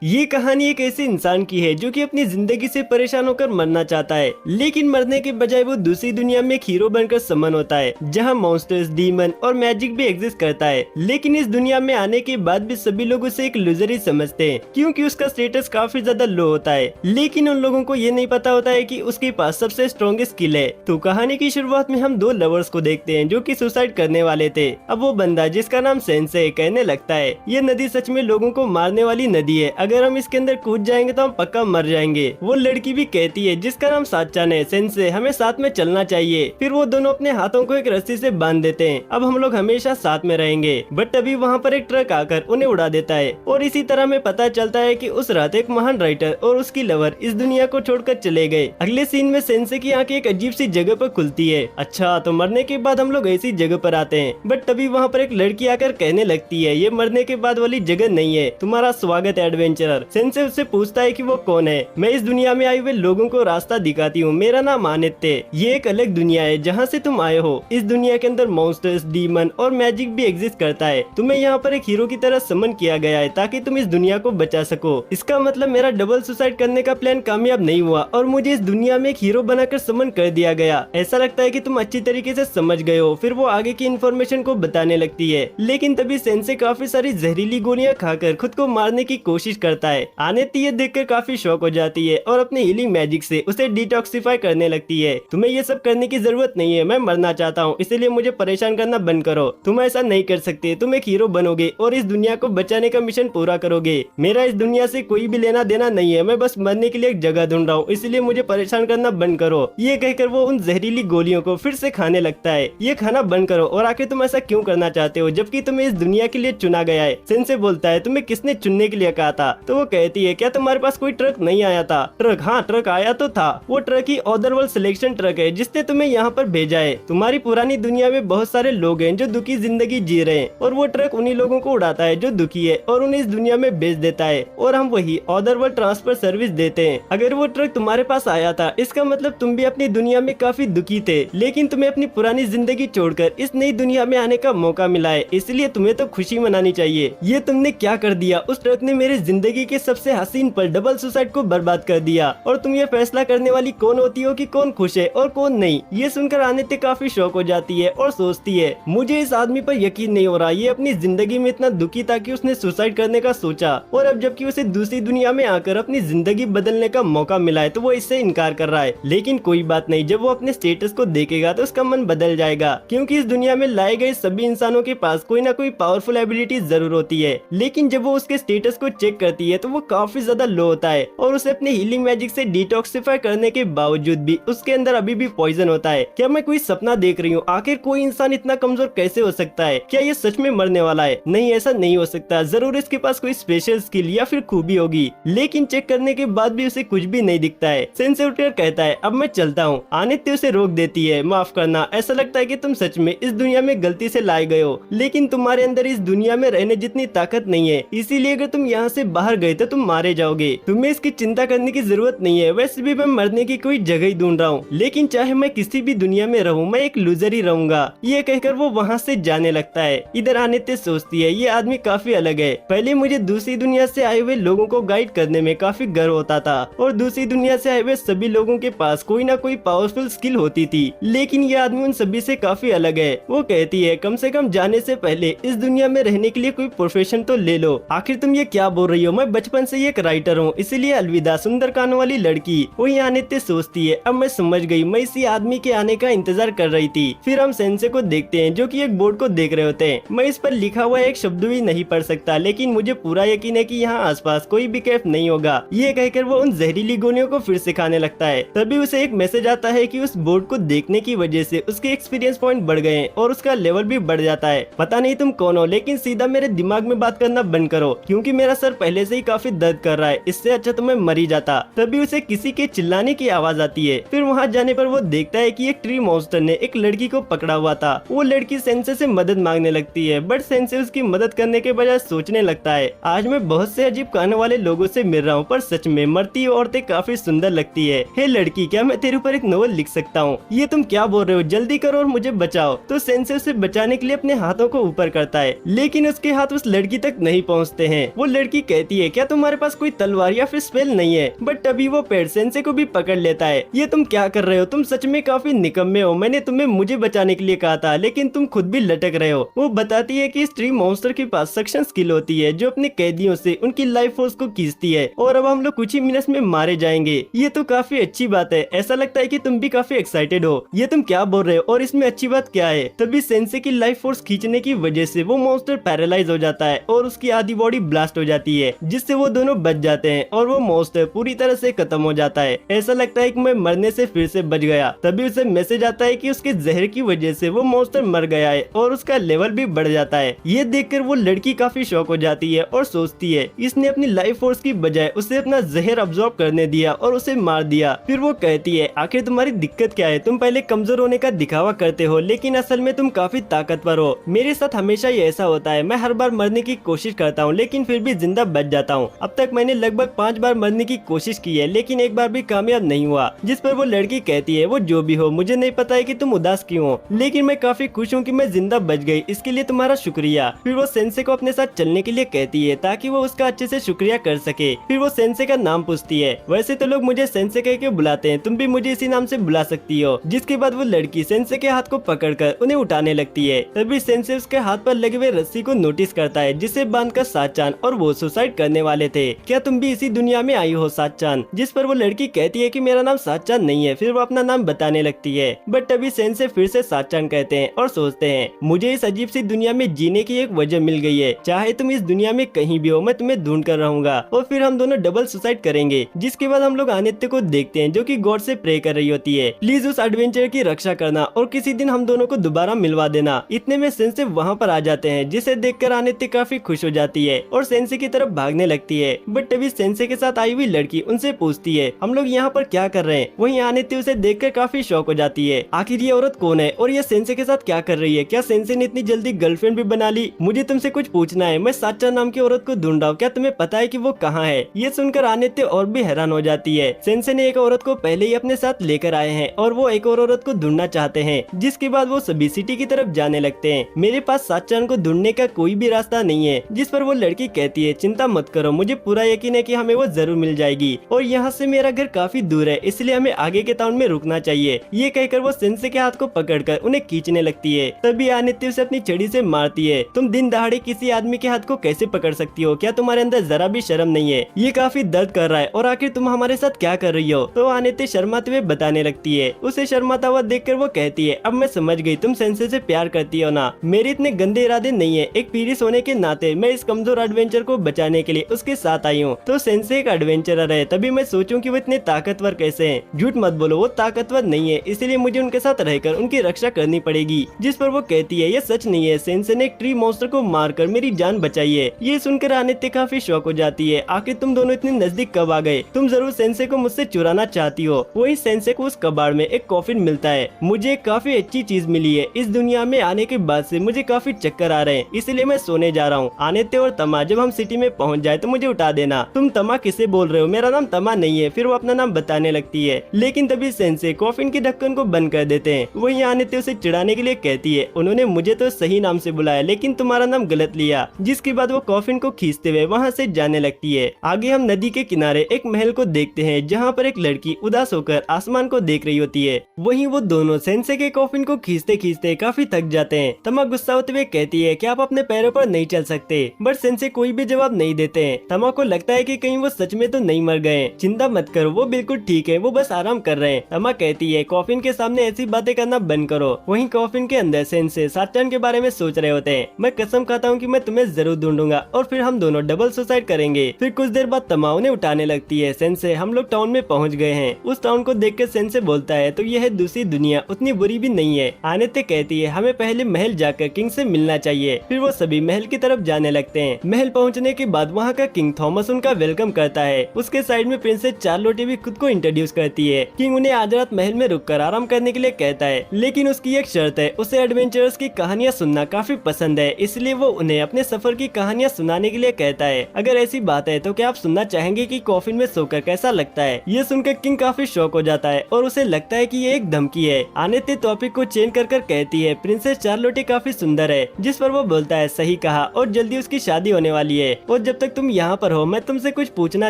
ये कहानी एक ऐसे इंसान की है जो कि अपनी जिंदगी से परेशान होकर मरना चाहता है, लेकिन मरने के बजाय वो दूसरी दुनिया में एक हीरो बनकर समन होता है, जहां मॉन्स्टर्स, डीमन और मैजिक भी एग्जिस्ट करता है। लेकिन इस दुनिया में आने के बाद भी सभी लोग उसे एक लूजर ही समझते हैं, क्योंकि उसका स्टेटस काफी ज्यादा लो होता है। लेकिन उन लोगों को ये नहीं पता होता है कि उसके पास सबसे स्ट्रॉन्गेस्ट स्किल है। तो कहानी की शुरुआत में हम दो लवर्स को देखते हैं जो कि सुसाइड करने वाले थे। अब वो बंदा जिसका नाम सेंसे है कहने लगता है, ये नदी सच में लोगों को मारने वाली नदी है, अगर हम इसके अंदर कूद जाएंगे तो हम पक्का मर जाएंगे। वो लड़की भी कहती है जिसका नाम साचान है, सेंसे हमें साथ में चलना चाहिए। फिर वो दोनों अपने हाथों को एक रस्सी से बांध देते हैं, अब हम लोग हमेशा साथ में रहेंगे। बट तभी वहाँ पर एक ट्रक आकर उन्हें उड़ा देता है और इसी तरह हमें पता चलता है कि उस रात एक महान राइटर और उसकी लवर इस दुनिया को छोड़कर चले गए। अगले सीन में सेंसे की आंखें एक अजीब सी जगह पर खुलती है। अच्छा, तो मरने के बाद हम लोग ऐसी जगह पर आते हैं। बट तभी वहाँ पर एक लड़की आकर कहने लगती है, ये मरने के बाद वाली जगह नहीं है, तुम्हारा स्वागत है एडवेंचरर। सेंसे उससे पूछता है कि वो कौन है। मैं इस दुनिया में आए हुए लोगों को रास्ता दिखाती हूँ, मेरा नाम आदित्य। ये एक अलग दुनिया है जहाँ से तुम आए हो। इस दुनिया के अंदर मॉन्स्टर्स, डीमन और मैजिक भी एग्जिस्ट करता है। तुम्हें यहाँ पर एक हीरो की तरह समन किया गया है ताकि तुम इस दुनिया को बचा सको। इसका मतलब मेरा डबल सुसाइड करने का प्लान कामयाब नहीं हुआ और मुझे इस दुनिया में एक हीरो बनाकर समन कर दिया गया। ऐसा लगता है कि तुम अच्छी तरीके से समझ गए हो। फिर वो आगे की इन्फॉर्मेशन को बताने लगती है, लेकिन तभी सेंसे काफी सारी जहरीली गोलियां खाकर खुद को मारने की कोशिश करता है। आदित्य ये देखकर काफी शॉक हो जाती है और अपने हीलिंग मैजिक से उसे डिटॉक्सिफाई करने लगती है। तुम्हें ये सब करने की जरूरत नहीं है, मैं मरना चाहता हूँ, इसलिए मुझे परेशान करना बंद करो। तुम ऐसा नहीं कर सकते, तुम एक हीरो बनोगे और इस दुनिया को बचाने का मिशन पूरा करोगे। मेरा इस दुनिया से कोई भी लेना देना नहीं है, मैं बस मरने के लिए एक जगह ढूंढ रहा हूँ, इसलिए मुझे परेशान करना बंद करो। ये कहकर वो उन जहरीली गोलियों को फिर से खाने लगता है। ये खाना बंद करो, और आखिर तुम ऐसा क्यों करना चाहते हो जबकि तुम्हें इस दुनिया के लिए चुना गया है। सेंसे बोलता है, तुम्हें किसने चुनने के लिए कहा था? तो वो कहती है, क्या तुम्हारे पास कोई ट्रक नहीं आया था? ट्रक? हाँ, ट्रक आया तो था। वो ट्रक ही अदरवर्ल्ड सिलेक्शन ट्रक है जिसने तुम्हें यहाँ पर भेजा है। तुम्हारी पुरानी दुनिया में बहुत सारे लोग हैं जो दुखी जिंदगी जी रहे हैं, और वो ट्रक उन्हीं लोगों को उड़ाता है जो दुखी है और उन्हें इस दुनिया में भेज देता है, और हम वही अदरवर्ल्ड ट्रांसफर सर्विस देते हैं। अगर वो ट्रक तुम्हारे पास आया था, इसका मतलब तुम भी अपनी दुनिया में काफी दुखी थे, लेकिन तुम्हें अपनी पुरानी जिंदगी छोड़कर इस नई दुनिया में आने का मौका मिला है, इसलिए तुम्हें तो खुशी मनानी चाहिए। ये तुमने क्या कर दिया? उस ट्रक ने मेरी जिंदगी के सबसे हसीन पल डबल सुसाइड को बर्बाद कर दिया, और तुम ये फैसला करने वाली कौन होती हो कि कौन खुश है और कौन नहीं? ये सुनकर आदित्य काफी शौक हो जाती है और सोचती है, मुझे इस आदमी पर यकीन नहीं हो रहा, ये अपनी जिंदगी में इतना दुखी था कि उसने सुसाइड करने का सोचा, और अब जबकि उसे दूसरी दुनिया में आकर अपनी जिंदगी बदलने का मौका मिला है तो वो इससे इनकार कर रहा है। लेकिन कोई बात नहीं, जब वो अपने स्टेटस को देखेगा तो उसका मन बदल जाएगा, क्योंकि इस दुनिया में लाए गए सभी इंसानों के पास कोई ना कोई पावरफुल एबिलिटी जरूर होती है। लेकिन जब वो उसके स्टेटस को चेक करती है तो वो काफी ज्यादा लो होता है, और उसे अपने हीलिंग मैजिक से डिटॉक्सिफाई करने के बावजूद भी उसके अंदर अभी भी पॉइजन होता है। क्या मैं कोई सपना देख रही हूँ? आखिर कोई इंसान इतना कमजोर कैसे हो सकता है? क्या ये सच में मरने वाला है? नहीं, ऐसा नहीं हो सकता, जरूर इसके पास कोई स्पेशल स्किल या फिर खूबी होगी। लेकिन चेक करने के बाद भी उसे कुछ भी नहीं दिखता है। सेंसे उठकर कहता है, अब मैं चलता हूँ। आदित्य उसे रोक देती है, माफ करना, ऐसा लगता है कि तुम सच में इस दुनिया में गलती से लाए गए हो, लेकिन तुम्हारे अंदर इस दुनिया में रहने जितनी ताकत नहीं है, इसीलिए अगर तुम यहाँ से बाहर गए तो तुम मारे जाओगे। तुम्हें इसकी चिंता करने की जरूरत नहीं है, वैसे भी मैं मरने की कोई जगह ही ढूंढ रहा हूँ, लेकिन चाहे मैं किसी भी दुनिया में रहूँ, मैं एक लूजर ही रहूंगा। ये कहकर वो वहाँ से जाने लगता है। इधर आदित्य सोचती है, ये आदमी काफी अलग है। पहले मुझे दूसरी दुनिया से आए हुए लोगों को गाइड करने में काफी गर्व होता था, और दूसरी दुनिया से आए हुए सभी लोगों के पास कोई ना कोई पावरफुल स्किल होती थी, लेकिन ये आदमी उन सभी से काफी अलग है। वो कहती है, कम से कम जाने से पहले इस दुनिया में रहने के लिए कोई प्रोफेशन तो ले लो। आखिर तुम ये क्या बोल रही हो? मैं बचपन से एक राइटर हूँ, इसलिए अलविदा सुंदर कानों वाली लड़की। वही आदित्य सोचती है, अब मैं समझ गई, मैं इसी आदमी के आने का इंतजार कर रही थी। फिर हम सेंसे को देखते हैं जो कि एक बोर्ड को देख रहे होते हैं। मैं इस पर लिखा हुआ एक शब्द भी नहीं पढ़ सकता, लेकिन मुझे पूरा यकीन है कि यहाँ आसपास कोई भी कैफ नहीं होगा। ये कहकर वो उन जहरीली गोलियों को फिर से खाने लगता है। तभी उसे एक मैसेज आता है कि उस बोर्ड को देखने की वजह से उसके एक्सपीरियंस पॉइंट बढ़ गए हैं और उसका लेवल भी बढ़ जाता है। पता नहीं तुम कौन हो, लेकिन सीधा मेरे दिमाग में बात करना बंद करो, क्योंकि मेरा सर पहले से ही काफी दर्द कर रहा है, इससे अच्छा तो मैं मर ही जाता। तभी उसे किसी के चिल्लाने की आवाज आती है। फिर वहाँ जाने पर वो देखता है कि एक ट्री मॉन्स्टर ने एक लड़की को पकड़ा हुआ था। वो लड़की सेंसे से मदद मांगने लगती है, बट सेंसे उसकी मदद करने के बजाय सोचने लगता है, आज मैं बहुत से अजीब कहने वाले लोगों से मिल रहा हूँ, पर सच में मरती औरतें काफी सुंदर लगती है। हे लड़की, क्या मैं तेरे ऊपर एक नोवेल लिख सकता हूँ? ये तुम क्या बोल रहे हो? जल्दी करो और मुझे बचाओ। तो सेंसे उसे बचाने के लिए अपने हाथों को ऊपर करता है, लेकिन उसके हाथ उस लड़की तक नहीं पहुँचते हैं। वो लड़की कहती कहती है क्या तुम्हारे पास कोई तलवार या फिर स्पेल नहीं है, बट तभी वो पेड़ सेंसे को भी पकड़ लेता है। ये तुम क्या कर रहे हो, तुम सच में काफी निकम्मे हो, मैंने तुम्हें मुझे बचाने के लिए कहा था लेकिन तुम खुद भी लटक रहे हो। वो बताती है कि इस ट्री मॉन्स्टर के पास सक्शन स्किल होती है जो अपने कैदियों से उनकी लाइफ फोर्स को खींचती है और अब हम लोग कुछ ही मिनट्स में मारे जाएंगे। ये तो काफी अच्छी बात है, ऐसा लगता है कि तुम भी काफी एक्साइटेड हो। ये तुम क्या बोल रहे हो और इसमें अच्छी बात क्या है। तभी सेंसे की लाइफ फोर्स खींचने की वजह से वो मॉन्स्टर पैरालाइज हो जाता है और उसकी आधी बॉडी ब्लास्ट हो जाती है, जिससे वो दोनों बच जाते हैं और वो मॉन्स्टर पूरी तरह से खत्म हो जाता है। ऐसा लगता है कि मैं मरने से फिर से बच गया। तभी उसे मैसेज आता है कि उसके जहर की वजह से वो मॉन्स्टर मर गया है और उसका लेवल भी बढ़ जाता है। ये देखकर वो लड़की काफी शॉक हो जाती है और सोचती है इसने अपनी लाइफ फोर्स की बजाय उसे अपना जहर अब्सॉर्ब करने दिया और उसे मार दिया। फिर वो कहती है आखिर तुम्हारी दिक्कत क्या है, तुम पहले कमजोर होने का दिखावा करते हो लेकिन असल में तुम काफी ताकतवर हो। मेरे साथ हमेशा ये ऐसा होता है, मैं हर बार मरने की कोशिश करता हूँ लेकिन फिर भी जिंदा बच जाता हूँ। अब तक मैंने लगभग 5 बार मरने की कोशिश की है लेकिन एक बार भी कामयाब नहीं हुआ। जिस पर वो लड़की कहती है वो जो भी हो, मुझे नहीं पता है कि तुम उदास क्यों हो, लेकिन मैं काफी खुश हूँ कि मैं जिंदा बच गई, इसके लिए तुम्हारा शुक्रिया। फिर वो सेंसे को अपने साथ चलने के लिए कहती है ताकि वो उसका अच्छे से शुक्रिया कर सके। फिर वो सेंसे का नाम पूछती है, वैसे तो लोग मुझे सेंसे कह के बुलाते हैं, तुम भी मुझे इसी नाम से बुला सकती हो। जिसके बाद वो लड़की सेंसे के हाथ को पकड़कर उन्हें उठाने लगती है। तभी सेंसे उसके हाथ पर लगे हुए रस्सी को नोटिस करता है जिसे बांधकर साचान और वो सुसाइड करने वाले थे। क्या तुम भी इसी दुनिया में आई हो साचान? जिस पर वो लड़की कहती है कि मेरा नाम साचान नहीं है। फिर वो अपना नाम बताने लगती है, बट तभी सेंसे फिर से साचान कहते हैं और सोचते हैं मुझे इस अजीब सी दुनिया में जीने की एक वजह मिल गई है, चाहे तुम इस दुनिया में कहीं भी हो मैं तुम्हें ढूंढ कर रहूंगा। और फिर हम दोनों डबल सुसाइड करेंगे। जिसके बाद हम लोग आदित्य को देखते हैं जो कि गॉड से प्रे कर रही होती है, प्लीज उस एडवेंचर की रक्षा करना और किसी दिन हम दोनों को दोबारा मिलवा देना। इतने में सेंसे वहाँ पर आ जाते हैं, जिसे देखकर आदित्य काफी खुश हो जाती है और सेंसे की तरफ भागने लगती है। बट तभी सेंसे के साथ आई हुई लड़की उनसे पूछती है हम लोग यहाँ पर क्या कर रहे हैं। वहीं आदित्य उसे देखकर काफी शौक हो जाती है, आखिर ये औरत कौन है और ये सेंसे के साथ क्या कर रही है, क्या सेंसे ने इतनी जल्दी गर्लफ्रेंड भी बना ली। मुझे तुमसे कुछ पूछना है, मैं साचा नाम की औरत को ढूंढ रहा हूँ, क्या तुम्हें पता है कि वो कहाँ है। ये सुनकर आदित्य और भी हैरान हो जाती है। सेंसे ने एक औरत को पहले ही अपने साथ लेकर आए हैं और वो एक और औरत को ढूंढना चाहते हैं। जिसके बाद वो सभी सिटी की तरफ जाने लगते हैं। मेरे पास साचान को ढूंढने का कोई भी रास्ता नहीं है। जिस पर वो लड़की कहती है चिंता मत करो, मुझे पूरा यकीन है कि हमें वो जरूर मिल जाएगी और यहाँ से मेरा घर काफी दूर है, इसलिए हमें आगे के टाउन में रुकना चाहिए। ये कहकर वो सेंसे के हाथ को पकड़कर उन्हें खींचने लगती है। तभी आदित्य उसे अपनी छड़ी से मारती है। तुम दिन दहाड़े किसी आदमी के हाथ को कैसे पकड़ सकती हो, क्या तुम्हारे अंदर जरा भी शर्म नहीं है। ये काफी दर्द कर रहा है और आखिर तुम हमारे साथ क्या कर रही हो। तो आदित्य शर्माते हुए बताने लगती है। उसे शर्माता हुआ देखकर वो कहती है अब मैं समझ गई, तुम सेंसे से प्यार करती हो ना। मेरे इतने गंदे इरादे नहीं है, एक पीरिस होने के नाते मैं इस कमजोर एडवेंचर को बचाने के लिए उसके साथ आई हूँ। तो सेंसे एक एडवेंचरर है, तभी मैं सोचूं कि वो इतने ताकतवर कैसे हैं। झूठ मत बोलो, वो ताकतवर नहीं है, इसलिए मुझे उनके साथ रहकर उनकी रक्षा करनी पड़ेगी। जिस पर वो कहती है ये सच नहीं है, सेंसे ने एक ट्री मॉन्स्टर को मारकर मेरी जान बचाई है। ये सुनकर आदित्य काफी शौक हो जाती है, आखिर तुम दोनों इतने नजदीक कब आ गए, तुम जरूर सेंसे को मुझसे चुराना चाहती हो। वही सेंसे को उस कबाड़ में एक कॉफिन मिलता है। मुझे काफी अच्छी चीज मिली है, इस दुनिया में आने के बाद से मुझे काफी चक्कर आ रहे हैं, इसलिए मैं सोने जा रहा हूँ। आदित्य और तमा जब हम सिटी में पहुँच जाए तो मुझे उठा देना। तुम तमा किसे बोल रहे हो, मेरा नाम तमा नहीं है। फिर वो अपना नाम बताने लगती है, लेकिन तभी सेंसे कॉफिन के ढक्कन को बंद कर देते हैं। वही आदित्य उसे चिढ़ाने के लिए कहती है उन्होंने मुझे तो सही नाम से बुलाया लेकिन तुम्हारा नाम गलत लिया। जिसके बाद वो कॉफिन को खींचते हुए वहाँ से जाने लगती है। आगे हम नदी के किनारे एक महल को देखते हैं जहाँ पर एक लड़की उदास होकर आसमान को देख रही होती है। वहीं वो दोनों सेंसे के कॉफिन को खींचते खींचते काफी थक जाते हैं। तमा गुस्सा होते हुए कहती है कि आप अपने पैरों पर नहीं चल सकते, बट सेंसे कोई भी जवाब नहीं देते हैं। तमा को लगता है कि कहीं वो सच में तो नहीं मर गए। चिंता मत करो, वो बिल्कुल ठीक है, वो बस आराम कर रहे हैं। तमा कहती है कॉफिन के सामने ऐसी बातें करना बंद करो। वहीं कॉफिन के अंदर सेंसे साचान के बारे में सोच रहे होते हैं। मैं कसम खाता हूँ कि मैं तुम्हें जरूर ढूंढूंगा और फिर हम दोनों डबल सुसाइड करेंगे। फिर कुछ देर बाद तमा उन्हें उठाने लगती है। सेंसे हम लोग टाउन में पहुँच गए हैं। उस टाउन को देखकर सेंसे बोलता है तो यह दूसरी दुनिया उतनी बुरी भी नहीं है। आदित्य कहती है हमें पहले महल जाकर किंग से मिलना चाहिए। फिर वो सभी महल की तरफ जाने लगते हैं। महल पहुंचने के बाद वहाँ का किंग थॉमस उनका वेलकम करता है। उसके साइड में प्रिंसेस चार्लोटे भी खुद को इंट्रोड्यूस करती है। किंग उन्हें आज रात महल में रुककर आराम करने के लिए कहता है, लेकिन उसकी एक शर्त है, उसे एडवेंचरर्स की कहानियाँ सुनना काफी पसंद है, इसलिए वो उन्हें अपने सफर की कहानियाँ सुनाने के लिए कहता है। अगर ऐसी बात है तो क्या आप सुनना चाहेंगे कि कॉफिन में सोकर कैसा लगता है। ये सुनकर किंग काफी शॉक हो जाता है और उसे लगता है कि ये एक धमकी है। आदित्य टॉपिक को चेंज कर कहती है प्रिंसेस चार्लोटे काफी सुंदर है। जिस पर वो बोलता है सही कहा और जल्दी उसकी शादी होने वाली है और जब जब तक तुम यहाँ पर हो मैं तुमसे कुछ पूछना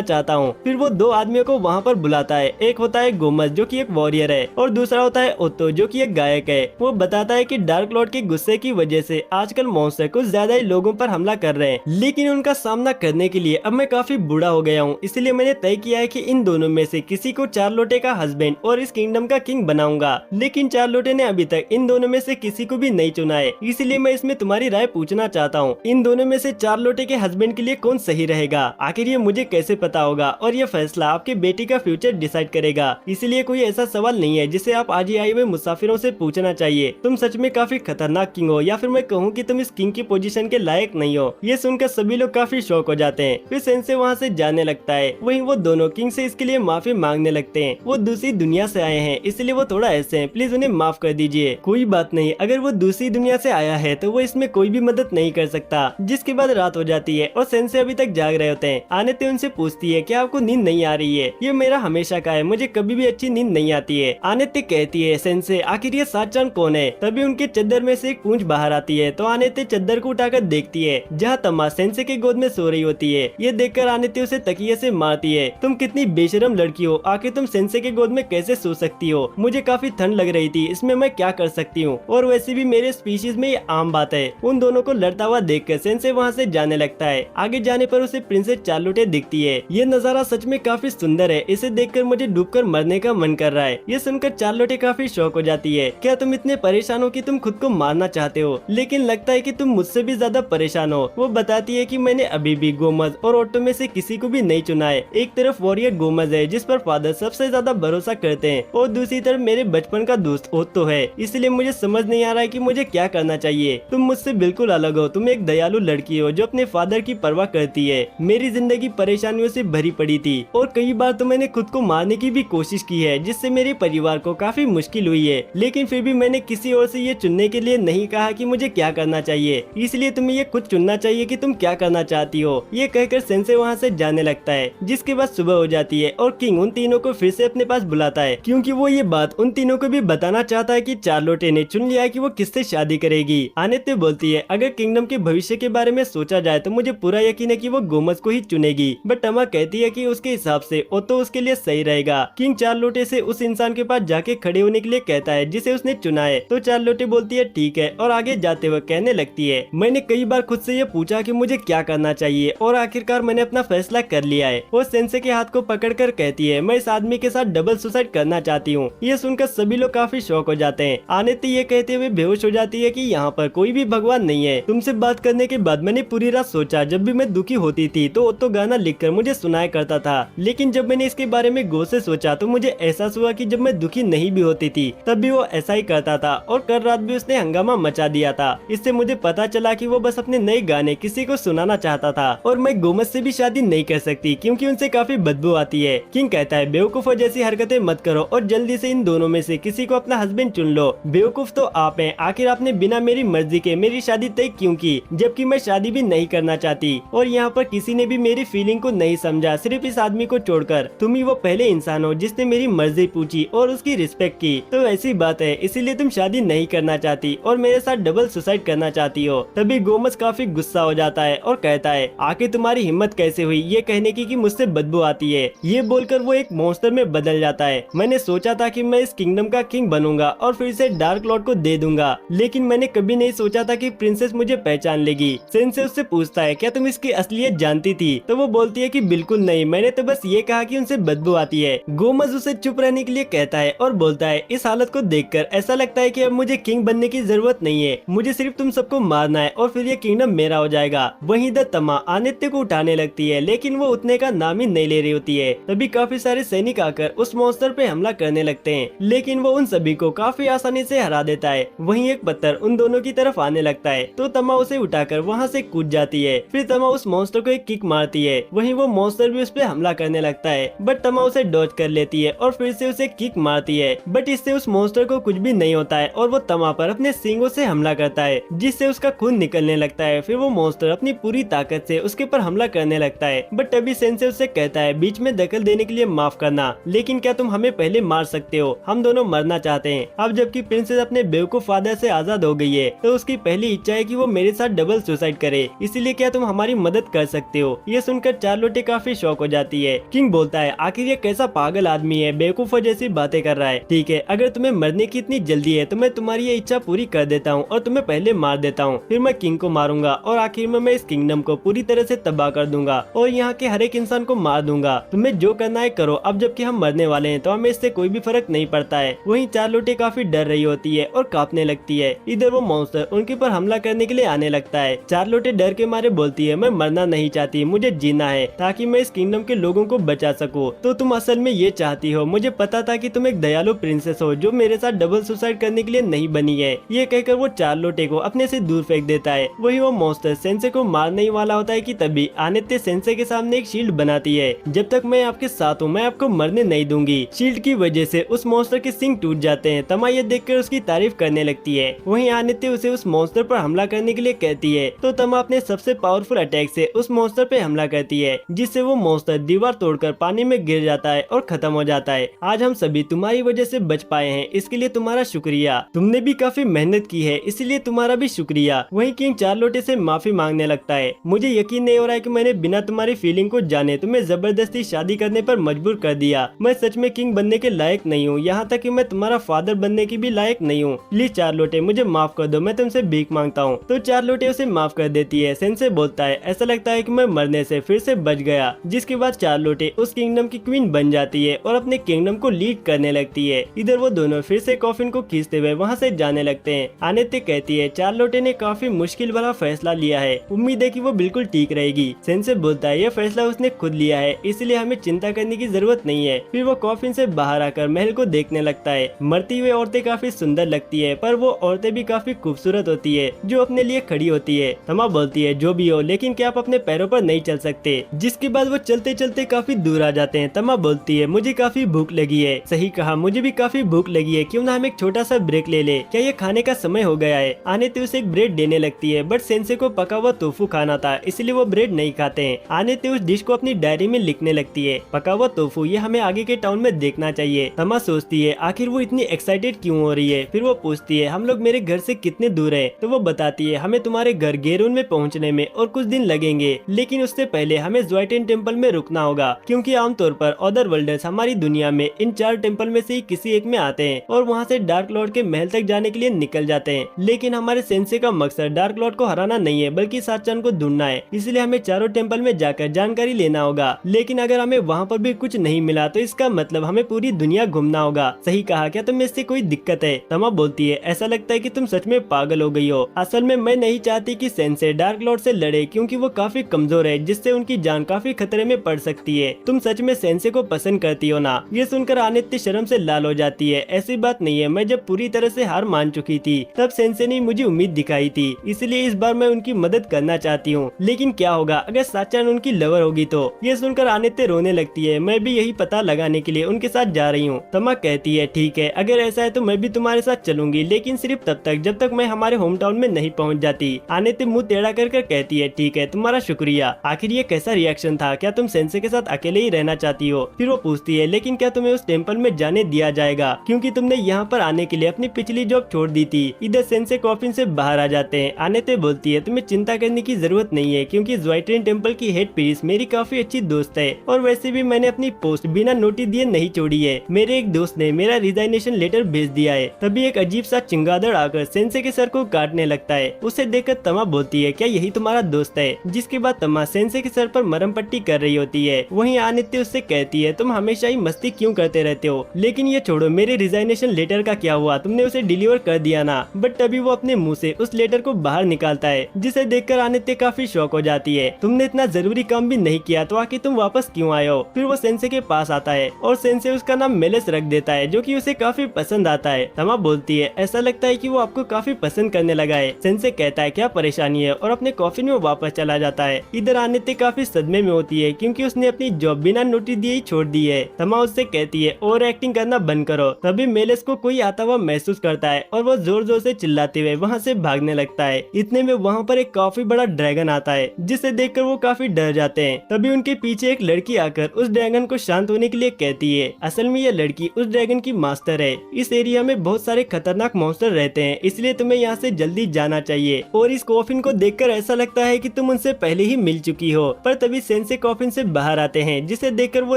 चाहता हूँ। फिर वो दो आदमियों को वहाँ पर बुलाता है। एक होता है गोमस जो कि एक वॉरियर है और दूसरा होता है ओत्तो जो कि एक गायक है। वो बताता है कि डार्क लॉर्ड के गुस्से की वजह से आजकल मॉन्स्टर कुछ ज्यादा ही लोगों पर हमला कर रहे हैं, लेकिन उनका सामना करने के लिए अब मैं काफी बूढ़ा हो गया हूँ। इसलिए मैंने तय किया है कि इन दोनों में से किसी को चार्लोटे का हस्बैंड और इस किंगडम का किंग बनाऊंगा। लेकिन चार्लोटे ने अभी तक इन दोनों में से किसी को भी नहीं चुना है, इसलिए मैं इसमें तुम्हारी राय पूछना चाहता हूँ। इन दोनों में से चार्लोटे के हस्बैंड के लिए कौन सही रहेगा? आखिर ये मुझे कैसे पता होगा? और ये फैसला आपके बेटी का फ्यूचर डिसाइड करेगा। इसलिए कोई ऐसा सवाल नहीं है जिसे आप आज ही आए हुए मुसाफिरों से पूछना चाहिए। तुम सच में काफी खतरनाक किंग हो, या फिर मैं कहूँ कि तुम इस किंग की पोजीशन के लायक नहीं हो। ये सुनकर सभी लोग काफी शॉक हो जाते हैं। फिर सेंसे वहाँ से जाने लगता है। वहीं वो दोनों किंग से इसके लिए माफी मांगने लगते हैं। वो दूसरी दुनिया से आए हैं, इसलिए वो थोड़ा ऐसे हैं, प्लीज उन्हें माफ कर दीजिए। कोई बात नहीं, अगर वो दूसरी दुनिया से आया है तो वो इसमें कोई भी मदद नहीं कर सकता। जिसके बाद रात हो जाती है और सेंसे अभी तक जाग रहे होते हैं। आनेते उनसे पूछती है, क्या आपको नींद नहीं आ रही है? ये मेरा हमेशा का है, मुझे कभी भी अच्छी नींद नहीं आती है। आनेते कहती है, सेंसे आखिर ये सात-चान कौन है? तभी उनके चद्दर में से एक पूंछ बाहर आती है। तो आनेते चद्दर को उठाकर देखती है जहाँ तमा सेंसे के गोद में सो रही होती है। ये देखकर आनेते उसे तकिए से मारती है। तुम कितनी बेशरम लड़की हो, आखिर तुम सेंसे के गोद में कैसे सो सकती हो? मुझे काफी ठंड लग रही थी, इसमें मैं क्या कर सकती हूँ? और वैसे भी मेरे स्पीशीज में ये आम बात है। उन दोनों को लड़ता हुआ देखकर सेंसे वहाँ से जाने लगता है। आगे जाने पर उसे प्रिंसेस चार्लोटे दिखती है। ये नजारा सच में काफी सुंदर है, इसे देखकर मुझे डूबकर मरने का मन कर रहा है। ये सुनकर चार्लोटे काफी शौक हो जाती है। क्या तुम इतने परेशान हो कि तुम खुद को मारना चाहते हो? लेकिन लगता है कि तुम मुझसे भी ज्यादा परेशान हो। वो बताती है कि मैंने अभी भी गोमस और ओट्टो में से किसी को भी नहीं चुना है। एक तरफ वॉरियर गोमस है जिस पर फादर सबसे ज्यादा भरोसा करते हैं, और दूसरी तरफ मेरे बचपन का दोस्त ओत्तो है। इसलिए मुझे समझ नहीं आ रहा है कि मुझे क्या करना चाहिए। तुम मुझसे बिल्कुल अलग हो, तुम एक दयालु लड़की हो जो अपने फादर की परवाह करती है। मेरी जिंदगी परेशानियों से भरी पड़ी थी और कई बार तो मैंने खुद को मारने की भी कोशिश की है, जिससे मेरे परिवार को काफी मुश्किल हुई है। लेकिन फिर भी मैंने किसी और से ये चुनने के लिए नहीं कहा कि मुझे क्या करना चाहिए। इसलिए तुम्हें ये खुद चुनना चाहिए कि तुम क्या करना चाहती हो। ये कहकर सेंसे वहाँ से जाने लगता है। जिसके बाद सुबह हो जाती है और किंग उन तीनों को फिर से अपने पास बुलाता है, क्योंकि वो ये बात उन तीनों को भी बताना चाहता है कि चार्लोटे ने चुन लिया है कि वो किससे शादी करेगी। आनेते बोलती है, अगर किंगडम के भविष्य के बारे में सोचा जाए तो मुझे पूरा यकीन है कि वो गोमस को ही चुनेगी। बट तमा कहती है कि उसके हिसाब से ओत्तो उसके लिए सही रहेगा। किंग चार्लोटे से उस इंसान के पास जाके खड़े होने के लिए कहता है जिसे उसने चुना है। तो चार्लोटे बोलती है ठीक है, और आगे जाते हुए कहने लगती है, मैंने कई बार खुद से ये पूछा कि मुझे क्या करना चाहिए, और आखिरकार मैंने अपना फैसला कर लिया है। वो सेंसे के हाथ को पकड़कर कहती है, मैं इस आदमी के साथ डबल सुसाइड करना चाहती हूँ। ये सुनकर सभी लोग काफी शौक हो जाते हैं। आनेते ये कहते हुए बेहोश हो जाती है कि यहाँ पर कोई भी भगवान नहीं है। तुमसे बात करने के बाद मैंने पूरी रात सोचा, जब भी मैं दुखी होती थी तो ओत्तो गाना लिखकर मुझे सुनाया करता था। लेकिन जब मैंने इसके बारे में गौर से सोचा तो मुझे एहसास हुआ कि जब मैं दुखी नहीं भी होती थी तब भी वो ऐसा ही करता था, और कल रात भी उसने हंगामा मचा दिया था। इससे मुझे पता चला कि वो बस अपने नए गाने किसी को सुनाना चाहता था, और मैं गोमस से भी शादी नहीं कर सकती क्योंकि उनसे काफी बदबू आती है। किंग कहता है, बेवकूफों जैसी हरकतें मत करो और जल्दी से इन दोनों में से किसी को अपना हस्बैंड चुन लो। बेवकूफ तो आप हैं, आखिर आपने बिना मेरी मर्जी के मेरी शादी तय क्यों की, जबकि मैं शादी भी नहीं करना चाहती। और यहाँ पर किसी ने भी मेरी फीलिंग को नहीं समझा, सिर्फ इस आदमी को छोड़कर। तुम ही वो पहले इंसान हो जिसने मेरी मर्जी पूछी और उसकी रिस्पेक्ट की। तो ऐसी बात है, इसीलिए तुम शादी नहीं करना चाहती और मेरे साथ डबल सुसाइड करना चाहती हो। तभी गोमस काफी गुस्सा हो जाता है और कहता है, आखिर तुम्हारी हिम्मत कैसे हुई ये कहने की कि मुझसे बदबू आती है। ये बोलकर वो एक मॉन्स्टर में बदल जाता है। मैंने सोचा था कि मैं इस किंगडम का किंग बनूंगा और फिर से डार्क लॉर्ड को दे दूंगा, लेकिन मैंने कभी नहीं सोचा था कि प्रिंसेस मुझे पहचान लेगी। सेंसे उससे पूछता है, क्या तुम इसकी असलियत जानती थी? तो वो बोलती है कि बिल्कुल नहीं, मैंने तो बस ये कहा कि उनसे बदबू आती है। गोमस उसे चुप रहने के लिए कहता है और बोलता है, इस हालत को देखकर ऐसा लगता है कि अब मुझे किंग बनने की जरूरत नहीं है, मुझे सिर्फ तुम सबको मारना है और फिर ये किंगडम मेरा हो जाएगा। वहीं द तमा आनित्य को उठाने लगती है, लेकिन वो उतने का नाम ही नहीं ले रही होती है। तभी काफी सारे सैनिक आकर उस मॉन्स्टर पे हमला करने लगते हैं, लेकिन वो उन सभी को काफी आसानी से हरा देता है। वहीं एक पत्थर उन दोनों की तरफ आने लगता है तो तमा उसे उठाकर वहाँ से कूद जाती है। फिर तमा उस मॉन्स्टर को एक किक मारती है, वहीं वो मॉन्स्टर भी उस पे हमला करने लगता है, बट तमा उसे डॉज कर लेती है और फिर से उसे किक मारती है। बट इससे उस मॉन्स्टर को कुछ भी नहीं होता है और वो तमा पर अपने सींगों से हमला करता है, जिससे उसका खून निकलने लगता है। फिर वो मॉन्स्टर अपनी पूरी ताकत से उसके पर हमला करने लगता है, बट तभी सेंसे उससे कहता है, बीच में दखल देने के लिए माफ करना, लेकिन क्या तुम हमें पहले मार सकते हो? हम दोनों मरना चाहते हैं। अब जबकि प्रिंसेस अपने बेवकूफ फादर से आजाद हो गई है तो उसकी पहली इच्छा है कि वो मेरे साथ डबल सुसाइड करे, इसीलिए क्या तुम हमारी मदद मदद कर सकते हो। ये सुनकर चार्लोटे काफी शॉक हो जाती है। किंग बोलता है आखिर ये कैसा पागल आदमी है, बेवकूफों जैसी बातें कर रहा है। ठीक है, अगर तुम्हें मरने की इतनी जल्दी है तो मैं तुम्हारी ये इच्छा पूरी कर देता हूँ और तुम्हें पहले मार देता हूँ। फिर मैं किंग को मारूंगा और आखिर में मैं इस किंगडम को पूरी तरह से तबाह कर दूंगा और यहाँ के हर एक इंसान को मार दूंगा। तुम्हें जो करना है करो, अब जबकि हम मरने वाले हैं तो हमें इससे कोई भी फर्क नहीं पड़ता है। वहीं चार्लोटे काफी डर रही होती है और कांपने लगती है। इधर वो मॉन्स्टर उनके ऊपर हमला करने के लिए आने लगता है। चार्लोटे डर के मारे बोलती है मैं मरना नहीं चाहती, मुझे जीना है ताकि मैं इस किंगडम के लोगों को बचा सकूं। तो तुम असल में ये चाहती हो, मुझे पता था कि तुम एक दयालु प्रिंसेस हो जो मेरे साथ डबल सुसाइड करने के लिए नहीं बनी है। ये कहकर वो चार्लोटे को अपने से दूर फेंक देता है। वही वो मॉन्स्टर सेंसे को मारने ही वाला होता है कि तभी आनेत्ते सेंसे के सामने एक शील्ड बनाती है। जब तक मैं आपके साथ हूँ मैं आपको मरने नहीं दूंगी। शील्ड की वजह से उस मॉन्स्टर के सिंग टूट जाते हैं। तमा ये देखकर उसकी तारीफ करने लगती है। वहीं आनेत्ते उसे उस मॉन्स्टर पर हमला करने के लिए कहती है तो तमा अपने सबसे पावरफुल अटैक से उस मॉन्स्टर पे हमला करती है, जिससे वो मॉन्स्टर दीवार तोड़कर पानी में गिर जाता है और खत्म हो जाता है। आज हम सभी तुम्हारी वजह से बच पाए हैं, इसके लिए तुम्हारा शुक्रिया। तुमने भी काफी मेहनत की है, इसलिए तुम्हारा भी शुक्रिया। वहीं किंग चार्लोटे से माफी मांगने लगता है। मुझे यकीन नहीं हो रहा है कि मैंने बिना तुम्हारी फीलिंग को जाने तुम्हें जबरदस्ती शादी करने पर मजबूर कर दिया। मैं सच में किंग बनने के लायक नहीं हूँ, यहाँ तक कि मैं तुम्हारा फादर बनने की भी लायक नहीं हूँ। प्लीज चार्लोटे मुझे माफ कर दो, मैं तुमसे भीख मांगता हूँ। तो चार्लोटे उसे माफ कर देती है। सेंसे बोलता है ऐसा लगता है कि मैं मरने से फिर से बच गया। जिसके बाद चार्लोटे उस किंगडम की क्वीन बन जाती है और अपने किंगडम को लीड करने लगती है। इधर वो दोनों फिर से कॉफिन को खींचते हुए वहाँ से जाने लगते हैं। आनेत्ते कहती है चार्लोटे ने काफी मुश्किल वाला फैसला लिया है, उम्मीद है कि वो बिल्कुल ठीक रहेगी। सेंसे बोलता है यह फैसला उसने खुद लिया है, इसलिए हमें चिंता करने की जरूरत नहीं है। फिर वो कॉफिन से बाहर आकर महल को देखने लगता है। मरती हुई औरतें काफी सुंदर लगती है, पर वो औरतें भी काफी खूबसूरत होती है जो अपने लिए खड़ी होती है। तमा बोलती है जो भी हो, लेकिन क्या आप अपने पैरों पर नहीं चल सकते। जिसके बाद वो चलते चलते काफी दूर आ जाते हैं। तमा बोलती है मुझे काफी भूख लगी है। सही कहा, मुझे भी काफी भूख लगी है, क्यों ना हम एक छोटा सा ब्रेक ले ले, क्या ये खाने का समय हो गया है। आनेत्ते उसे एक ब्रेड देने लगती है, बट सेंसे को पका हुआ टोफू खाना था, इसलिए वो ब्रेड नहीं खाते हैं। आनेत्ते उस डिश को अपनी डायरी में लिखने लगती है, पका हुआ टोफू, ये हमें आगे के टाउन में देखना चाहिए। तमा सोचती है आखिर वो इतनी एक्साइटेड क्यों हो रही है। फिर वो पूछती है हम लोग मेरे घर से कितने दूर है। तो वो बताती है हमें तुम्हारे घर गेरून में पहुँचने में और कुछ दिन लगेंगे, लेकिन उससे पहले हमें ज्वाइटेन टेम्पल में रुकना होगा, क्योंकि आमतौर पर अदर वर्ल्डर्स हमारी दुनिया में इन 4 टेम्पल में से ही किसी एक में आते हैं और वहाँ से डार्क लॉर्ड के महल तक जाने के लिए निकल जाते हैं। लेकिन हमारे सेंसे का मकसद डार्क लॉर्ड को हराना नहीं है, बल्कि साचान को ढूंढना है, इसलिए हमें चारों टेम्पल में जाकर जानकारी लेना होगा। लेकिन अगर हमें वहाँ पर भी कुछ नहीं मिला तो इसका मतलब हमें पूरी दुनिया घूमना होगा। सही कहा, क्या तुम्हें इससे कोई दिक्कत है। तमा बोलती है ऐसा लगता है कि तुम सच में पागल हो गई हो। असल में मैं नहीं चाहती कि सेंसे डार्क लॉर्ड से लड़े, क्योंकि वो काफी कमजोर है, जिससे उनकी जान काफी खतरे में पड़ सकती है। तुम सच में सेंसे को पसंद करती हो ना। ये सुनकर आनेत्ते शर्म से लाल हो जाती है। ऐसी बात नहीं है, मैं जब पूरी तरह से हार मान चुकी थी तब सेंसे ने मुझे उम्मीद दिखाई थी, इसलिए इस बार मैं उनकी मदद करना चाहती हूँ। लेकिन क्या होगा अगर साचान उनकी लवर होगी तो। ये सुनकर आनेत्ते रोने लगती है। मैं भी यही पता लगाने के लिए उनके साथ जा रही हूँ। तमा कहती है ठीक है, अगर ऐसा है तो मैं भी तुम्हारे साथ चलूंगी, लेकिन सिर्फ तब तक जब तक मैं हमारे होम टाउन में नहीं पहुँच जाती। आनेत्ते मुँह टेढ़ा कर कहती है ठीक है, तुम्हारा शुक्रिया। आखिर ये कैसा रिएक्शन था, क्या तुम सेंसे के साथ अकेले ही रहना चाहती हो। फिर वो पूछती है लेकिन क्या तुम्हें उस टेम्पल में जाने दिया जाएगा, क्योंकि तुमने यहाँ पर आने के लिए अपनी पिछली जॉब छोड़ दी थी। इधर सेंसे कॉफिन से बाहर आ जाते हैं। आनेत्ते बोलती है तुम्हें चिंता करने की जरूरत नहीं है, क्योंकि ज्वाइटेन टेम्पल की हेड प्रीस्ट मेरी काफी अच्छी दोस्त है, और वैसे भी मैंने अपनी पोस्ट बिना नोटिस दिए नहीं छोड़ी है। मेरे एक दोस्त ने मेरा रिजाइनेशन लेटर भेज दिया है। तभी एक अजीब सा चिंगादड़ आकर सेंसे के सर को काटने लगता है। उसे देखकर तमा बोलती है क्या यही तुम्हारा दोस्त है। जिसके बाद तमा सेंसे के सर पर मरहम पट्टी कर रही होती है। वहीं आनेत्ते उससे कहती है तुम हमेशा ही मस्ती क्यों करते रहते हो। लेकिन ये छोड़ो, मेरे रिजाइनेशन लेटर का क्या हुआ, तुमने उसे डिलीवर कर दिया ना। बट तभी वो अपने मुंह से उस लेटर को बाहर निकालता है, जिसे देखकर आनेत्ते काफी शॉक हो जाती है। तुमने इतना जरूरी काम भी नहीं किया तो आखिर तुम वापस क्यों आए हो। फिर वो सेंसे के पास आता है और सेंसे उसका नाम मेलेस रख देता है, जो कि उसे काफी पसंद आता है। तमा बोलती है ऐसा लगता है कि वो आपको काफी पसंद करने लगा है। सेंसे कहता है क्या परेशानी है, और अपने कॉफिन में वापस चला जाता है। इधर आनेत्ते काफी सदमे में होती है, क्योंकि उसने अपनी जॉब बिना नोटिस दिए ही छोड़ दी है। तमा उससे कहती है ओवर एक्टिंग करना बंद करो। तभी मेलेस को कोई आता हुआ महसूस करता है और वो जोर जोर से चिल्लाते हुए वहाँ से भागने लगता है। इतने में वहाँ पर एक काफी बड़ा ड्रैगन आता है, जिसे देखकर वो काफी डर जाते हैं। तभी उनके पीछे एक लड़की आकर उस ड्रैगन को शांत होने के लिए कहती है। असल में ये लड़की उस ड्रैगन की मास्टर है। इस एरिया में बहुत सारे खतरनाक मॉन्स्टर रहते हैं, इसलिए तुम्हें यहाँ से जल्दी जाना चाहिए। और इस कॉफिन को देखकर ऐसा लगता है कि तुम उन उनसे पहले ही मिल चुकी हो। पर तभी सेंसे कॉफिन से बाहर आते हैं, जिसे देखकर वो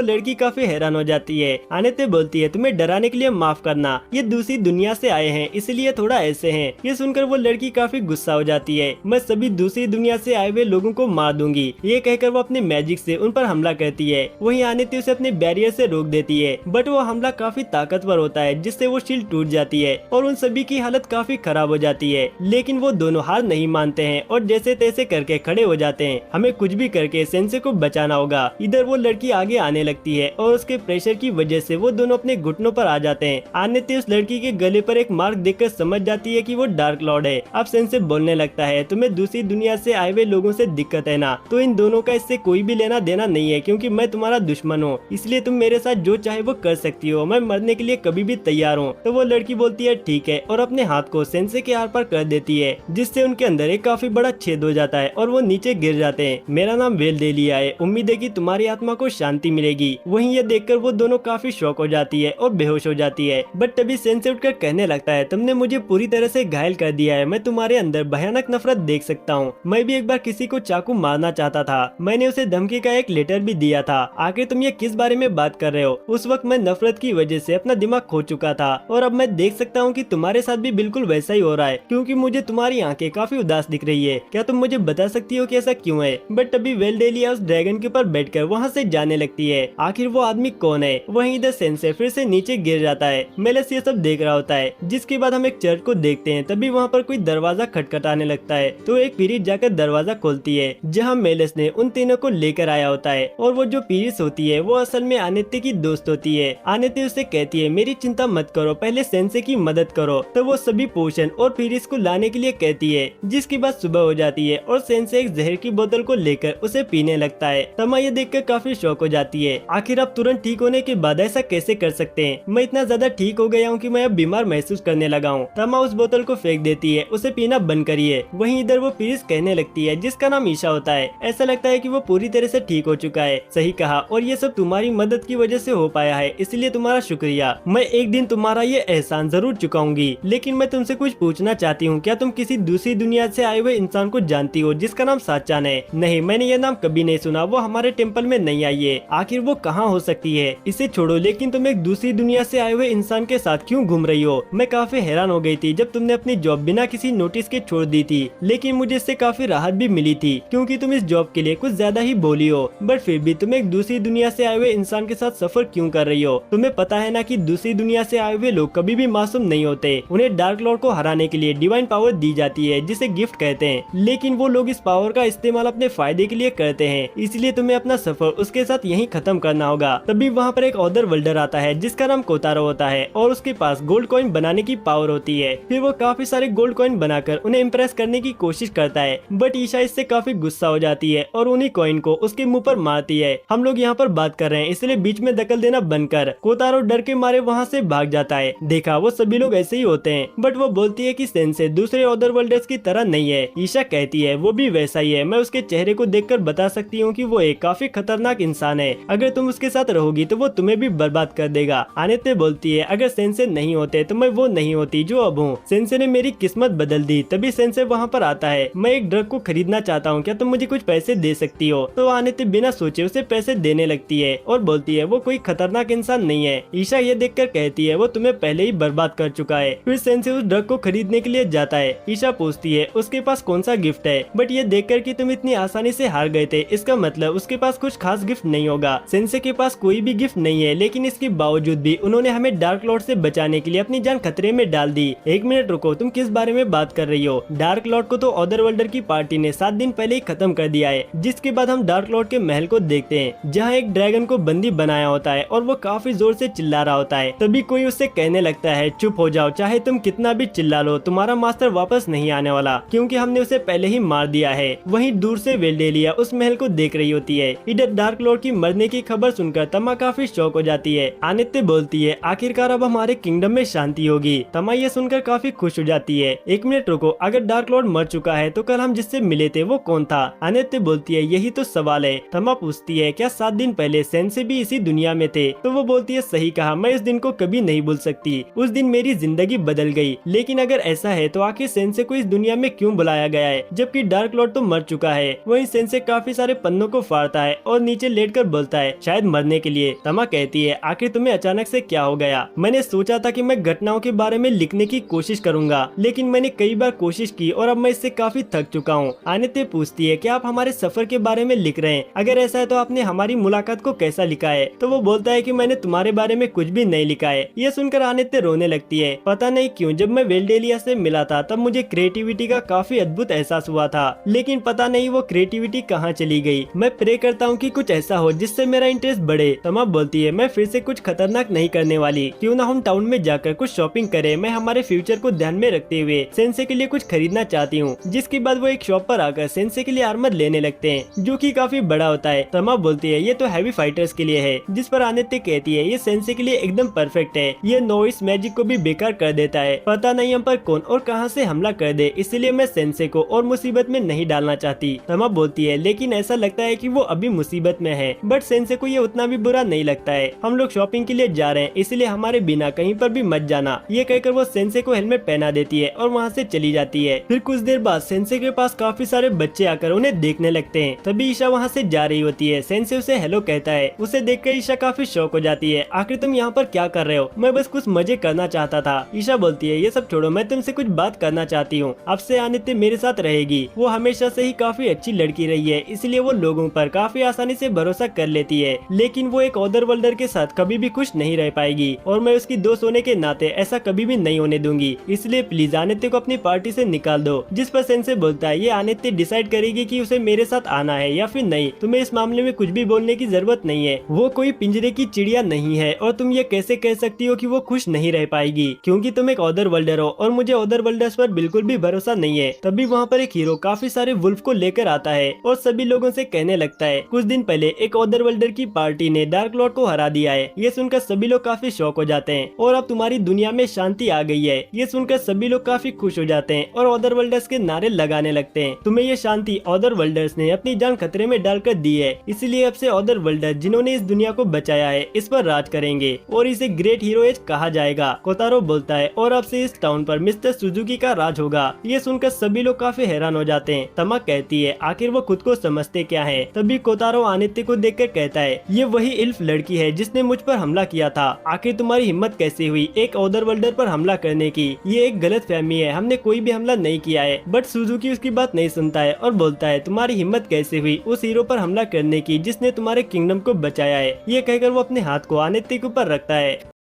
लड़की काफी हैरान हो जाती है। आनेते बोलती है, तुम्हें डराने के लिए माफ करना, ये दूसरी दुनिया से आए हैं इसलिए थोड़ा ऐसे हैं। ये सुनकर वो लड़की काफी गुस्सा हो जाती है। मैं सभी दूसरी दुनिया से आए हुए लोगों को मार दूंगी, ये कहकर वो अपने मैजिक से उन पर हमला करती है। वहीं आनेते उसे अपने बैरियर से रोक देती है, बट वो हमला काफी ताकतवर होता है, जिससे वो शील्ड टूट जाती है और उन सभी की हालत काफी खराब हो जाती है। लेकिन वो दोनों हार नहीं मानते हैं और जैसे तैसे करके खड़े हो जाते हैं। हमें कुछ भी करके सेंसे को बचाना होगा। इधर वो लड़की आगे आने लगती है और उसके प्रेशर की वजह से वो दोनों अपने घुटनों पर आ जाते हैं। आनेते उस लड़की के गले पर एक मार्क देखकर समझ जाती है कि वो डार्क लॉर्ड है। अब सेंसे बोलने लगता है, तुम्हें दूसरी दुनिया से आए हुए लोगों से दिक्कत है ना, तो इन दोनों का इससे कोई भी लेना देना नहीं है, क्योंकि मैं तुम्हारा दुश्मन हूँ, इसलिए तुम मेरे साथ जो चाहे वो कर सकती हो, मैं मरने के लिए कभी भी तैयार हूँ। तो वो लड़की बोलती है ठीक है, और अपने हाथ को सेंसे के आर पार कर देती है, जिससे उनके अंदर एक काफी बड़ा छेद हो जाता है और वो नीचे गिर जाते हैं। मेरा नाम वेलडेलिया है, उम्मीद है कि तुम्हारी आत्मा को शांति मिलेगी। वहीं ये देखकर वो दोनों काफी शॉक हो जाती है और बेहोश हो जाती है। बट तभी सेंसे उठकर कहने लगता है, तुमने मुझे पूरी तरह से घायल कर दिया है, मैं तुम्हारे अंदर भयानक नफरत देख सकता हूँ। मैं भी एक बार किसी को चाकू मारना चाहता था, मैंने उसे धमकी का एक लेटर भी दिया था। आखिर तुम ये किस बारे में बात कर रहे हो? उस वक्त मैं नफरत की वजह से अपना दिमाग खो चुका था और अब मैं देख सकता हूँ कि तुम्हारे साथ भी बिल्कुल वैसा ही हो रहा है, क्योंकि मुझे तुम्हारी आंखें काफी उदास दिख रही है। क्या तुम मुझे बता सकती हो कि ऐसा क्यों है? बट तभी वेलडेलिया उस ड्रैगन के ऊपर बैठकर वहाँ से जाने लगती है। आखिर वो आदमी कौन है? वहीं इधर सेंसे फिर से नीचे गिर जाता है। मेलेस ये सब देख रहा होता है, जिसके बाद हम एक चर्च को देखते हैं। तभी वहाँ पर कोई दरवाजा खटखटाने लगता है, तो एक पीरिस जाकर दरवाजा खोलती है, जहाँ मेलेस ने उन तीनों को लेकर आया होता है। और वो जो पीरिस होती है वो असल में आनेते की दोस्त होती है। आनेते उसे कहती है, मेरी चिंता मत करो, पहले सेंसे की मदद करो। तो वो सभी पोशन और पीरिस को लाने के लिए कहती है, जिसके बाद सुबह हो जाती है और सेंसे एक जहर की बोतल को लेकर उसे पीने लगता है। तमा ये देखकर काफी शौक हो जाती है, आखिर आप तुरंत ठीक होने के बाद ऐसा कैसे कर सकते हैं? मैं इतना ज्यादा ठीक हो गया हूँ कि मैं अब बीमार महसूस करने लगा हूँ। तमा उस बोतल को फेंक देती है, उसे पीना बंद करिए। वहीं इधर वो पीरिस कहने लगती है, जिसका नाम ईशा होता है, ऐसा लगता है कि वो पूरी तरह से ठीक हो चुका है। सही कहा, और ये सब तुम्हारी मदद की वजह से हो पाया है, इसलिए तुम्हारा शुक्रिया। मैं एक दिन तुम्हारा ये एहसान जरूर चुकाऊंगी। लेकिन मैं तुमसे कुछ पूछना चाहती हूँ, क्या तुम किसी दूसरी दुनिया से आए हुए इंसान को जानती हो जिसका नाम साचान है? नहीं, मैंने ये नाम कभी नहीं सुना, वो हमारे टेम्पल में नहीं आई है। आखिर वो कहाँ हो सकती है? इसे छोड़ो, लेकिन तुम एक दूसरी दुनिया से आए हुए इंसान के साथ क्यों घूम रही हो? मैं काफी हैरान हो गई थी जब तुमने अपनी जॉब बिना किसी नोटिस के छोड़ दी थी, लेकिन मुझे इससे काफी राहत भी मिली थी, क्योंकि तुम इस जॉब के लिए कुछ ज्यादा ही बोली हो। बट फिर भी तुम एक दूसरी दुनिया से आए हुए इंसान के साथ सफर क्यों कर रही हो? तुम्हें पता है ना कि दूसरी दुनिया से आए हुए लोग कभी भी मासूम नहीं होते। उन्हें डार्क लॉर्ड को हराने के लिए डिवाइन पावर दी जाती है, जिसे गिफ्ट कहते हैं, लेकिन वो लोग इस पावर का इस्तेमाल अपने फायदे के लिए करते हैं। इसलिए तुम्हें अपना सफर उसके साथ यहीं खत्म करना होगा। तभी वहाँ पर एक अदर वर्ल्डर आता है, जिसका नाम कोतारो होता है, और उसके पास गोल्ड कॉइन बनाने की पावर होती है। फिर वो काफी सारे गोल्ड कॉइन बनाकर उन्हें इम्प्रेस करने की कोशिश करता है, बट ईशा इससे काफी गुस्सा हो जाती है और उन्हीं कॉइन को उसके मुंह पर मारती है। हम लोग यहाँ पर बात कर रहे हैं, इसलिए बीच में दखल देना बंद कर। कोतारो डर के मारे वहाँ से भाग जाता है। देखा, वो सभी लोग ऐसे ही होते हैं। बट वो बोलती है कि सेंसे दूसरे अदर वर्ल्डर्स की तरह नहीं है। ईशा कहती है, वो भी वैसा ही है, मैं उसके चेहरे को देखकर बता सकती हूँ कि वो एक काफी खतरनाक इंसान है। अगर तुम उसके साथ रहोगी तो वो तुम्हें भी बर्बाद कर देगा। आनेते बोलती है, अगर सेंसे नहीं होते तो मैं वो नहीं होती जो अब हूँ। सेंसे ने मेरी किस्मत बदल दी। तभी सेंसे वहाँ पर आता है, मैं एक ड्रग को खरीदना चाहता हूँ, क्या तुम मुझे कुछ पैसे दे सकती हो? तो आनेते बिना सोचे उसे पैसे देने लगती है और बोलती है, वो कोई खतरनाक इंसान नहीं है। ईशा ये देखकर कहती है, वो तुम्हें पहले ही बर्बाद कर चुका है। फिर सेंसे उस ड्रग को खरीदने के लिए जाता है। ईशा पूछती है, उसके पास कौन सा गिफ्ट है? बट ये देखकर कि तुम इतनी आसानी से हार गए थे, इसका मतलब उसके पास कुछ खास गिफ्ट नहीं होगा। सेंसे के पास कोई भी गिफ्ट नहीं है, लेकिन इसके बावजूद भी उन्होंने हमें डार्क लॉर्ड से बचाने के लिए अपनी जान खतरे में डाल दी। एक मिनट रुको, तुम किस बारे में बात कर रही हो? डार्क लॉर्ड को तो अदर वर्ल्डर की पार्टी ने 7 दिन पहले ही खत्म कर दिया है। जिसके बाद हम डार्क लॉर्ड के महल को देखते हैं, जहाँ एक ड्रैगन को बंदी बनाया होता है और वो काफी जोर से चिल्ला रहा होता है। तभी कोई उससे कहने लगता है, चुप हो जाओ, चाहे तुम कितना भी चिल्ला लो, तुम्हारा मास्टर वापस नहीं आने वाला, क्योंकि हमने उसे पहले ही मार दिया है। वहीं दूर से वेलडेलिया उस महल को देख रही होती है। इधर डार्क लॉर्ड की मरने की खबर सुनकर तमा काफी शौक हो जाती है। आनित्य बोलती है, आखिरकार अब हमारे किंगडम में शांति होगी। तमा ये सुनकर काफी खुश हो जाती है। एक मिनट रुको, अगर डार्क लॉर्ड मर चुका है तो कल हम जिससे मिले थे वो कौन था? आनित्य बोलती है, यही तो सवाल है। तमा पूछती है, क्या 7 दिन पहले सेंसे भी इसी दुनिया में थे? तो वो बोलती है, सही कहा, मैं इस दिन को कभी नहीं भूल सकती। उस दिन मेरी जिंदगी बदल गई। लेकिन अगर ऐसा है तो आखिर सेंसे को इस दुनिया में क्यों बुलाया गया है, जबकि डार्क लॉर्ड तो मर चुका है। वहीं सेंसे काफी सारे पन्नों को फाड़ता है और नीचे लेटकर बोलता है शायद मरने के लिए। तमा कहती है आखिर तुम्हें अचानक से क्या हो गया? मैंने सोचा था कि मैं घटनाओं के बारे में लिखने की कोशिश करूंगा, लेकिन मैंने कई बार कोशिश की और अब मैं इससे काफी थक चुका हूँ। आनित्य पूछती है कि आप हमारे सफर के बारे में लिख रहे हैं? अगर ऐसा है तो आपने हमारी मुलाकात को कैसा लिखा है? तो वो बोलता है कि मैंने तुम्हारे बारे में कुछ भी नहीं लिखा है। ये सुनकर आनित्य रोने लगती है। पता नहीं क्यों जब मैं वेल्डेलिया से मिला था तब मुझे क्रिएटिविटी का काफी अद्भुत एहसास हुआ था, लेकिन पता नहीं वो क्रिएटिविटी कहाँ चली गई। मैं प्रे करता हूँ कि कुछ ऐसा हो जिससे मेरा इंटरेस्ट बढ़े। तमा बोलती है मैं फिर से कुछ खतरनाक नहीं करने वाली, क्यों ना हम टाउन में जाकर कुछ शॉपिंग करें। मैं हमारे फ्यूचर को ध्यान में रखते हुए सेंसे के लिए कुछ खरीदना चाहती हूँ। जिसके बाद वो एक शॉप पर आकर सेंसे के लिए आर्मर लेने लगते हैं जो कि काफी बड़ा होता है। तमा बोलती है ये तो हैवी फाइटर्स के लिए है, जिस पर आनित्य कहती है ये सेंसे के लिए एकदम परफेक्ट है। ये नोइस मैजिक को भी बेकार कर देता है। पता नहीं हम पर कौन और कहां से हमला कर दे, इसलिए मैं सेंसे को और मुसीबत में नहीं डालना चाहती। तमा बोलती है लेकिन ऐसा लगता है कि वो अभी मुसीबत में है, बट सेंसे को ये उतना भी बुरा नहीं लगता है। हम लोग शॉपिंग के लिए जा रहे हैं, इसलिए हमारे बिना कहीं पर भी मत जाना। ये कहकर वो सेंसे को हेलमेट पहना देती है और वहाँ से चली जाती है। फिर कुछ देर बाद सेंसे के पास काफी सारे बच्चे आकर उन्हें देखने लगते हैं। तभी ईशा वहाँ से जा रही होती है। सेंसे उसे हेलो कहता है। उसे देखकर ईशा काफी शॉक हो जाती है। आखिर तुम यहाँ पर क्या कर रहे हो? मैं बस कुछ मजे करना चाहता था। ईशा बोलती है ये सब छोड़ो, मैं तुमसे कुछ बात करना चाहती हूँ। अब से आनित्य मेरे साथ रहेगी। वो हमेशा से ही काफी अच्छी लड़की रही है, इसलिए वो लोगों पर काफी आसानी से भरोसा कर लेती है, लेकिन वो एक अदर वर्ल्डर के साथ कभी भी खुश नहीं रह पाएगी और मैं उसकी दोस्त होने के नाते ऐसा कभी भी नहीं होने दूंगी। इसलिए प्लीज आनित्य को अपनी पार्टी से निकाल दो। जिस पर सेंसे बोलता है ये आनित्य डिसाइड करेगी कि उसे मेरे साथ आना है या फिर नहीं। तुम्हें इस मामले में कुछ भी बोलने की जरूरत नहीं है। वो कोई पिंजरे की चिड़िया नहीं है और तुम ये कैसे कह सकती हो कि वो खुश नहीं रह पाएगी, क्योंकि तुम एक अदर वर्ल्डर हो और मुझे अदर वर्ल्डर्स पर बिल्कुल भी भरोसा नहीं है। तभी वहाँ पर एक हीरो काफी सारे वुल्फ को लेकर आता है और सभी लोगों से कहने लगता है कुछ दिन पहले एक अदर वर्ल्डर की पार्टी ने डार्क लॉर्ड को हरा दिया है। ये सुनकर सभी लोग काफी शॉक हो जाते हैं और अब तुम्हारी दुनिया में शांति आ गई है। ये सुनकर सभी लोग काफी खुश हो जाते हैं और अदर वर्ल्डर्स के नारे लगाने लगते हैं। तुम्हें ये शांति अदर वर्ल्डर्स ने अपनी जान खतरे में डालकर दी है, इसलिए अब से अदर वर्ल्डर जिन्होंने इस दुनिया को बचाया है इस पर राज करेंगे और इसे ग्रेट हीरो एज कहा जाएगा। कोतारो बोलता है और अब से इस टाउन पर मिस्टर सुजुकी का राज होगा। ये सुनकर सभी लोग काफी हैरान हो जाते हैं। तमा कहती है आखिर वो खुद को समझते क्या है। तभी कोतारो आनित्य को देखकर कहता है ये वही इल्फ लड़की है जिसने मुझ पर हमला किया था। आखिर तुम्हारी हिम्मत कैसे हुई एक अदर वर्ल्डर पर हमला करने की? ये एक गलत फहमी है, हमने कोई भी हमला नहीं किया है। बट सुजुकी उसकी बात नहीं सुनता है और बोलता है तुम्हारी हिम्मत कैसे हुई उस हीरो पर हमला करने की जिसने तुम्हारे किंगडम को बचाया है। ये कहकर वो अपने हाथ को आनित्य के ऊपर रखता है